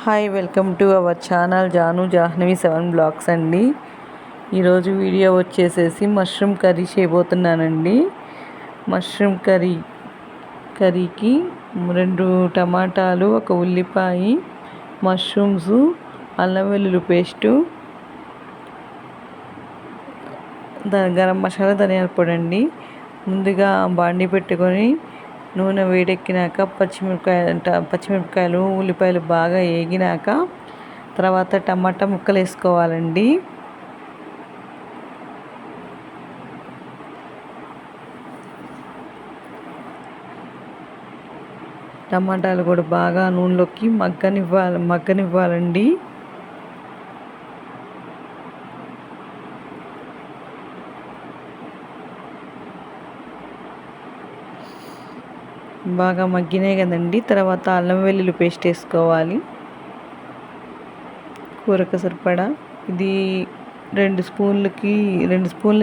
Hi, welcome to our channel Janu Jahnavi 7 blogs అండి. ఈరోజు video వచ్చేసేసి మష్రూమ్ కర్రీ చేయబోతున్నానండి. మష్రూమ్ కర్రీకి 2 టమాటాలు, 1 ఉల్లిపాయ, మష్రూమ్స్, అల్లం వెల్లుల్లి పేస్టు, గరం మసాలా, ధనియాల పొడి అండి. ముందుగా బాండీ పెట్టుకొని నూనె వేడెక్కినాక పచ్చిమిరపకాయలు, ఉల్లిపాయలు బాగా వేగినాక తర్వాత టమాటా ముక్కలు వేసుకోవాలండి. టమాటాలు కూడా బాగా నూనెలోకి మగ్గనివ్వాలండి. బాగా మగ్గినాయి కదండి. తర్వాత అల్లం వెల్లుల్లి పేస్ట్ వేసుకోవాలి. కూరకు సరిపడా ఇది 2 స్పూన్లు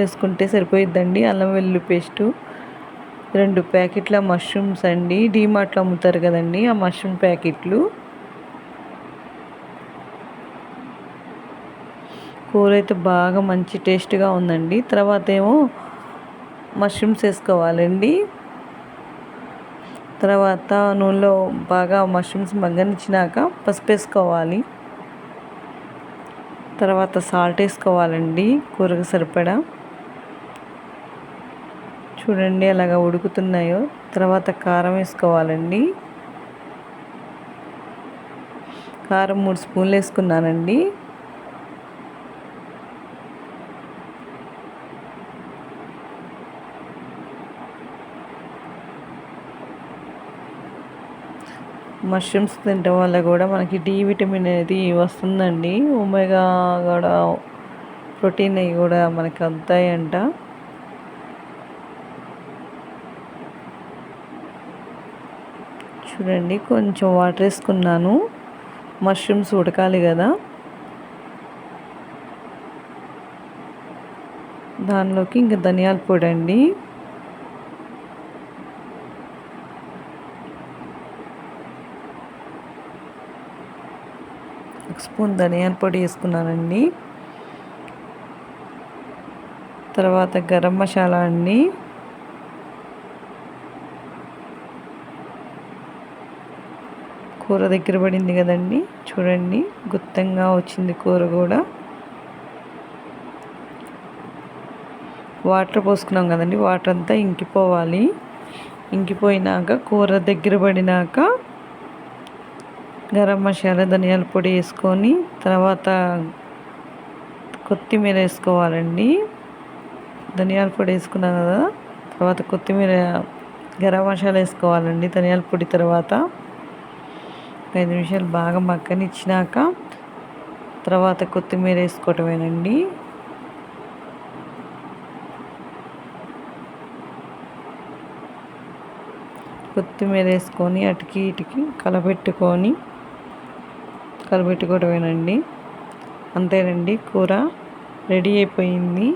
వేసుకుంటే సరిపోయిద్దండి. అల్లం వెల్లుల్లి పేస్టు 2 ప్యాకెట్ల మష్రూమ్స్ అండి. డీమార్ట్లో అమ్ముతారు కదండి ఆ మష్రూమ్ ప్యాకెట్లు. కూర అయితే బాగా మంచి టేస్ట్గా ఉందండి. తర్వాత ఏమో మష్రూమ్స్ వేసుకోవాలండి. తర్వాత నూనెలో బాగా మష్రూమ్స్ మగ్గనిచ్చినాక పసుపు వేసుకోవాలి. తర్వాత సాల్ట్ వేసుకోవాలండి కూరకు సరిపడా. చూడండి అలాగా ఉడుకుతున్నాయో. తర్వాత కారం వేసుకోవాలండి. కారం 3 స్పూన్లు వేసుకున్నానండి. మష్రూమ్స్ తినడం వల్ల కూడా మనకి డి విటమిన్ అనేది వస్తుందండి. ఒమేగా కూడా ప్రోటీన్ అవి కూడా మనకి అందుతాయంట. చూడండి కొంచెం వాటర్ వేసుకున్నాను. మష్రూమ్స్ ఉడకాలి కదా. దానిలోకి ఇంకా ధనియాల పొడి అండి. ఒక స్పూన్ ధనియాల పొడి వేసుకున్నానండి. తర్వాత గరం మసాలా అండి. కూర దగ్గర పడింది కదండి. చూడండి గుత్తంగా వచ్చింది కూర కూడా. వాటర్ పోసుకున్నాం కదండి. వాటర్ అంతా ఇంకిపోవాలి. ఇంకిపోయినాక కూర దగ్గర పడినాక గరం మసాలా, ధనియాల పొడి వేసుకొని తర్వాత కొత్తిమీర వేసుకోవాలండి. ధనియాల పొడి వేసుకున్నాం కదా. తర్వాత కొత్తిమీర, గరం మసాలా వేసుకోవాలండి. ధనియాల పొడి తర్వాత 5 నిమిషాలు బాగా మగ్గనిచ్చినాక తర్వాత కొత్తిమీర వేసుకోవటమేనండి. కొత్తిమీర వేసుకొని అటుకి ఇటుకి కలబెట్టుకోవడమేనండి. అంతేనండి, కూర రెడీ అయిపోయింది.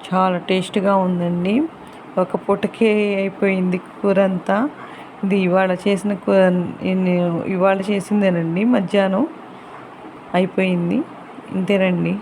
చాలా టేస్ట్గా ఉందండి. ఒక పూటకే అయిపోయింది కూర అంతా. ఇది ఇవాళ చేసిందేనండి. మధ్యాహ్నం అయిపోయింది. ఇంతేనండి.